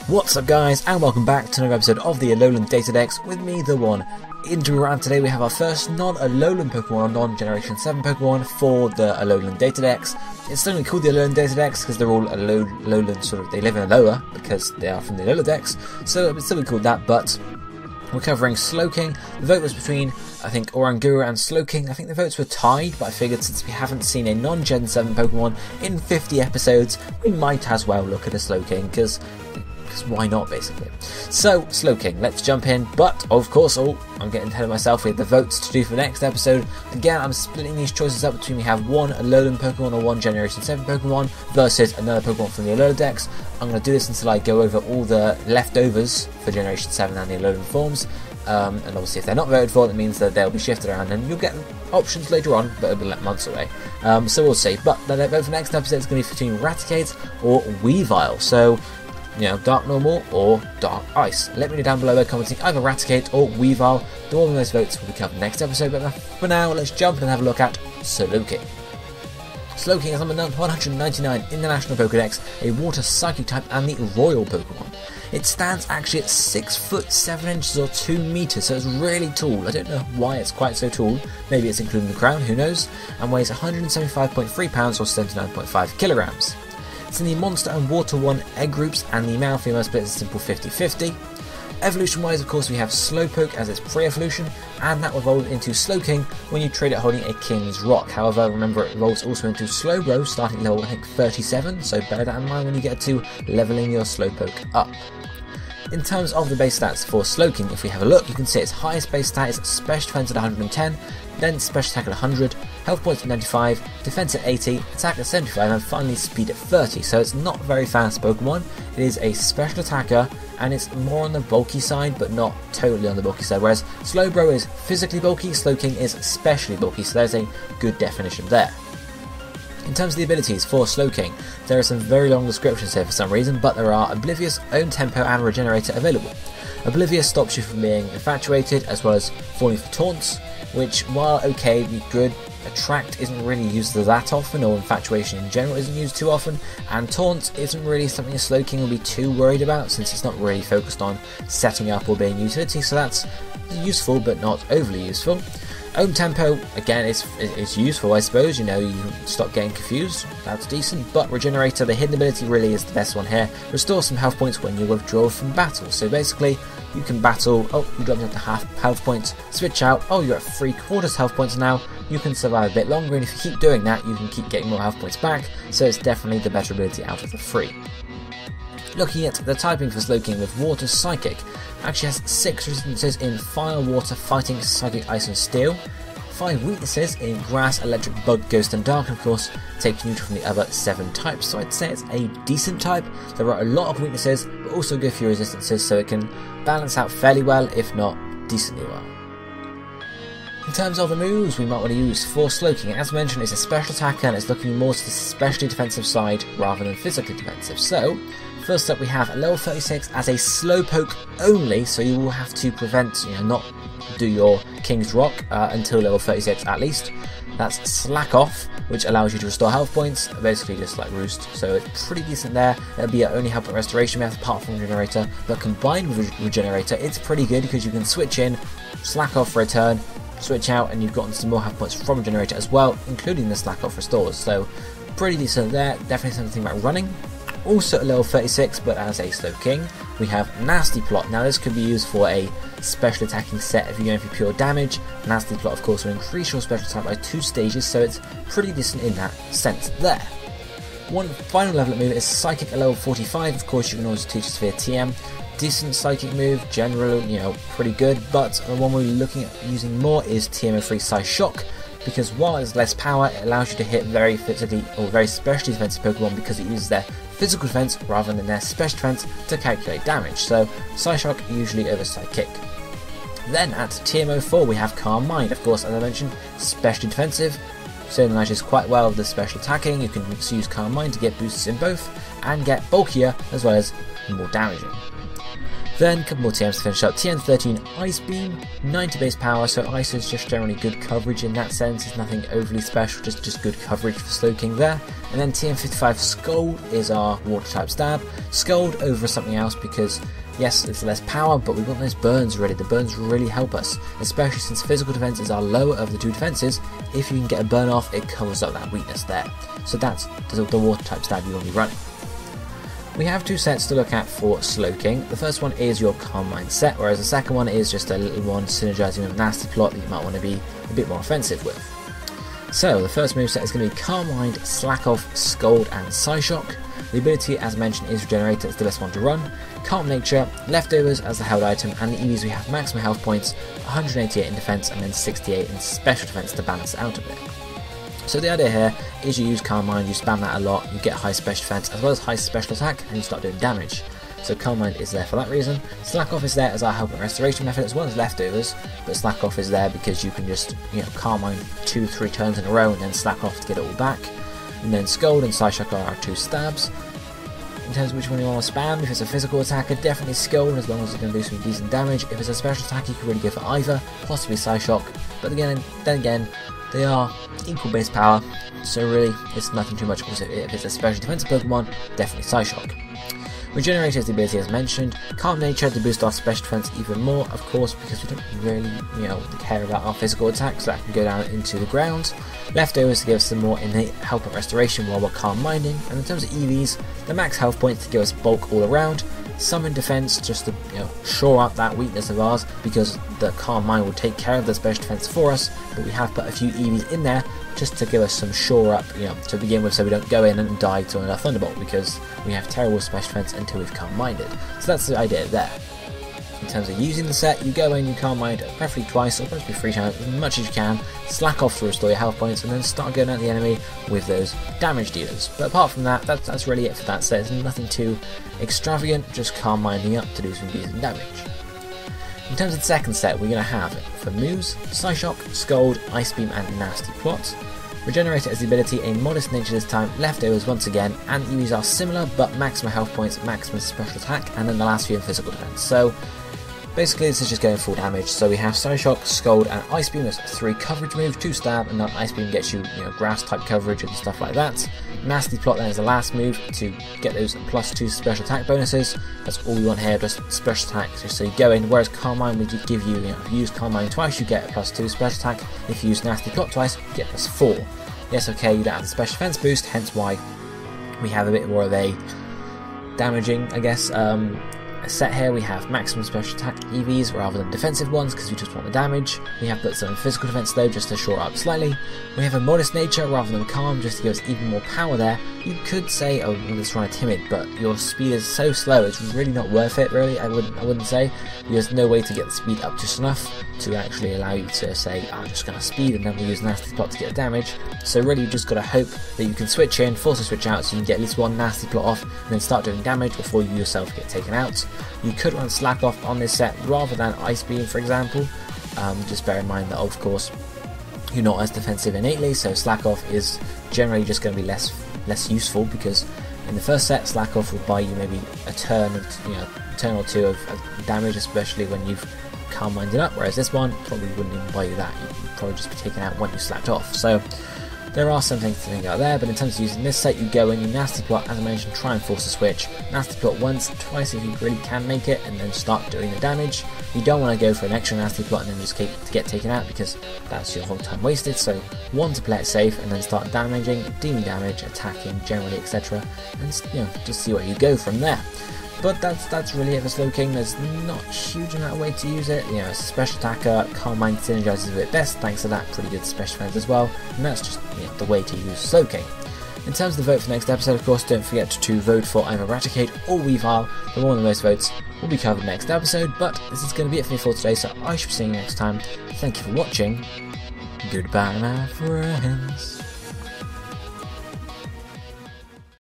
What's up guys, and welcome back to another episode of the Alolan Datadex with me, TheOneIntegral, and today we have our first non-Alolan Pokemon, or non-Generation 7 Pokemon for the Alolan Datadex. It's certainly called the Alolan Datadex because they're all Alolan, sort of, they live in Alola because they are from the Alola Dex, so it's still called that, but we're covering Slowking. The vote was between, I think, Oranguru and Slowking. I think the votes were tied, but I figured since we haven't seen a non-Gen 7 Pokemon in 50 episodes, we might as well look at a Slowking, because why not, basically. So, Slowking, let's jump in, but of course, I'm getting ahead of myself with the votes to do for the next episode. Again, I'm splitting these choices up between we have one Alolan Pokemon or one Generation 7 Pokemon versus another Pokemon from the Alola Dex. I'm going to do this until I go over all the leftovers for Generation 7 and the Alolan forms. And obviously if they're not voted for, that means that they'll be shifted around and you'll get options later on, but it'll be months away. So we'll see. But the vote for the next episode is going to be between Raticate or Weavile. So, you know, Dark Normal or Dark Ice. Let me know down below by commenting either Raticate or Weavile. The one with those votes will be covered next episode, but for now, let's jump and have a look at Slowking. Slowking is number 199 in the National Pokédex, a Water Psychic type and the Royal Pokemon. It stands actually at 6 foot 7 inches or 2 meters, so it's really tall. I don't know why it's quite so tall. Maybe it's including the crown, who knows? And weighs 175.3 pounds or 79.5 kilograms. It's in the Monster and Water 1 egg groups, and the male-female split is a simple 50-50. Evolution-wise, of course, we have Slowpoke as its pre-evolution, and that will evolve into Slowking when you trade it holding a King's Rock. However, remember it evolves also into Slowbro, starting level, I think, 37, so bear that in mind when you get to leveling your Slowpoke up. In terms of the base stats for Slowking, if we have a look, you can see its highest base stat is Special Defense at 110, then Special Attack at 100, Health Points at 95, Defense at 80, Attack at 75, and finally Speed at 30. So it's not a very fast Pokemon. It is a special attacker, and it's more on the bulky side, but not totally on the bulky side. Whereas Slowbro is physically bulky, Slowking is especially bulky, so there's a good definition there. In terms of the abilities for Slowking, there are some very long descriptions here for some reason, but there are Oblivious, Own Tempo and Regenerator available. Oblivious stops you from being infatuated, as well as falling for taunts, which, while okay, be good, Attract isn't really used that often, or Infatuation in general isn't used too often, and Taunt isn't really something a Slowking will be too worried about, since it's not really focused on setting up or being utility, so that's useful but not overly useful. Own Tempo, again, is useful, I suppose. You know, you stop getting confused, that's decent, but Regenerator, the hidden ability, really is the best one here. Restore some health points when you withdraw from battle, so basically, you can battle, you dropped down to half health points, switch out, you're at 3/4 health points now, you can survive a bit longer, and if you keep doing that, you can keep getting more health points back, so it's definitely the better ability out of the three. Looking at the typing for Slowking with Water Psychic, actually has 6 resistances in Fire, Water, Fighting, Psychic, Ice and Steel, 5 weaknesses in Grass, Electric, Bug, Ghost and Dark, and of course take neutral from the other 7 types, so I'd say it's a decent type. There are a lot of weaknesses, but also a good few resistances, so it can balance out fairly well, if not decently well. In terms of the moves we might want to use for Slowking, as mentioned, it's a special attacker and it's looking more to the specially defensive side rather than physically defensive. So, first up we have a level 36 as a Slowpoke only, so you will have to prevent, not do your King's Rock until level 36 at least. That's Slack Off, which allows you to restore health points, basically just like Roost, so it's pretty decent there. It'll be your only help at restoration method apart from Regenerator, but combined with Regenerator, it's pretty good because you can switch in, Slack Off for a turn, switch out, and you've gotten some more health points from Regenerator as well, including the Slack Off restores, so pretty decent there. Definitely something about running. Also at level 36, but as a Slowking, we have Nasty Plot. Now this could be used for a special attacking set if you're going for pure damage. Nasty Plot, of course, will increase your special attack by 2 stages, so it's pretty decent in that sense there. One final level up move is Psychic at level 45. Of course, you can always teach us via TM. Decent Psychic move, general, pretty good, but the one we're looking at using more is TMO3 Psyshock, because while it's less power, it allows you to hit very physically or very specially defensive Pokemon because it uses their physical defense rather than their special defense to calculate damage, so Psyshock usually over Psychic. Then at TMO4 we have Calm Mind, of course, as I mentioned, specially defensive, so matches quite well with the special attacking. You can use Calm Mind to get boosts in both, and get bulkier as well as more damaging. Then a couple more TMs to finish up. TN13 Ice Beam, 90 base power, so Ice is just generally good coverage in that sense. It's nothing overly special, just good coverage for Slowking there. And then TN55 Scold is our water type stab. Scold over something else because yes, it's less power, but we want those burns ready. The burns really help us, especially since physical defense is our lower of the two defenses. If you can get a burn off, it covers up that weakness there. So that's the water type stab you want to be running. We have two sets to look at for Slowking. The first one is your Calm Mind set, whereas the second one is just a little one synergizing with a nasty plot that you might want to be a bit more offensive with. So the first moveset is going to be Calm Mind, Slack Off, Scold and Psyshock. The ability, as mentioned, is Regenerator. It's the best one to run. Calm Nature, Leftovers as the held item, and the EVs we have maximum health points, 188 in defense and then 68 in special defense to balance it out a bit. So the idea here is you use Calm Mind, you spam that a lot, you get high special defense as well as high special attack, and you start doing damage. So Calm Mind is there for that reason. Slack Off is there as our help and restoration method as well as Leftovers, but Slack Off is there because you can just, Calm Mind 2-3 turns in a row and then Slack Off to get it all back. And then Scold and Psyshock are our two stabs. In terms of which one you want to spam, if it's a physical attacker, definitely Scold as long as it's going to do some decent damage. If it's a special attack, you can really go for either, possibly Psyshock, but then again, they are equal base power, so really it's nothing too much. Also, if it's a special defensive Pokemon, definitely Psyshock. Regenerator is the ability as mentioned. Calm Nature to boost our special defense even more, of course, because we don't really, care about our physical attacks, so that can go down into the ground. Leftovers to give us some more innate help and restoration while we're calm minding, and in terms of EVs, the max health points to give us bulk all around. Some in defense just to shore up that weakness of ours, because the Calm Mind will take care of the special defense for us, but we have put a few EVs in there just to give us some shore up, to begin with, so we don't go in and die to another Thunderbolt, because we have terrible special defense until we've calm minded. So that's the idea there. In terms of using the set, you go in, you calm mind, preferably twice, or possibly 3 times, as much as you can, slack off to restore your health points, and then start going at the enemy with those damage dealers. But apart from that, that's really it for that set. There's nothing too extravagant, just calm minding up to do some decent damage. In terms of the second set, we're going to have, for moves, Psyshock, Scold, Ice Beam and Nasty Plot. Regenerator as the ability, a modest nature this time, Leftovers once again, and EVs are similar but maximum health points, maximum special attack, and then the last few in physical defense. So basically this is just going full damage. So we have Psyshock, Scold and Ice Beam. There's 3 coverage moves, 2 stab, and then Ice Beam gets you, grass type coverage and stuff like that. Nasty Plot then is the last move to get those +2 special attack bonuses. That's all we want here, just special attack, just so you go in. Whereas Calm Mind would give you, if you use Calm Mind twice, you get a +2 special attack. If you use Nasty Plot twice, you get +4. Yes, okay, you don't have the special defense boost, hence why we have a bit more of a damaging, I guess, set here. We have maximum special attack EVs rather than defensive ones because we just want the damage. We have put some physical defense though just to shore up slightly. We have a modest nature rather than calm just to give us even more power there. You could say, oh, well, it's trying to timid, but your speed is so slow it's really not worth it really, I wouldn't say. There's no way to get the speed up just enough to actually allow you to say, oh, I'm just going to speed and then we'll use Nasty Plot to get damage. So really you just got to hope that you can switch in, force a switch out so you can get at least one Nasty Plot off and then start doing damage before you yourself get taken out. You could run Slack Off on this set rather than Ice Beam, for example. Just bear in mind that, of course, you're not as defensive innately, so Slack Off is generally just going to be less useful because in the first set, Slack Off will buy you maybe a turn or two of damage, especially when you've calm minded up. Whereas this one probably wouldn't even buy you that. You'd probably just be taken out when you slapped off. So there are some things to think about there, but in terms of using this set, you go in, you Nasty Plot, as I mentioned, try and force a switch. Nasty Plot once, twice if you really can make it, and then start doing the damage. You don't want to go for an extra Nasty Plot and then just get taken out because that's your whole time wasted. So one, to play it safe and then start damaging, dealing damage, attacking generally, etc. And just see where you go from there. But that's really it for Slowking. There's not a huge amount of way to use it. It's a special attacker, Calm Mind synergizes with it best, thanks to that pretty good special defense as well, and that's just the way to use Slowking. In terms of the vote for the next episode, of course, don't forget to vote for either Eradicate or Weavile. The one with the most votes will be covered next episode, but this is going to be it for me for today, so I shall be seeing you next time. Thank you for watching. Goodbye, my friends.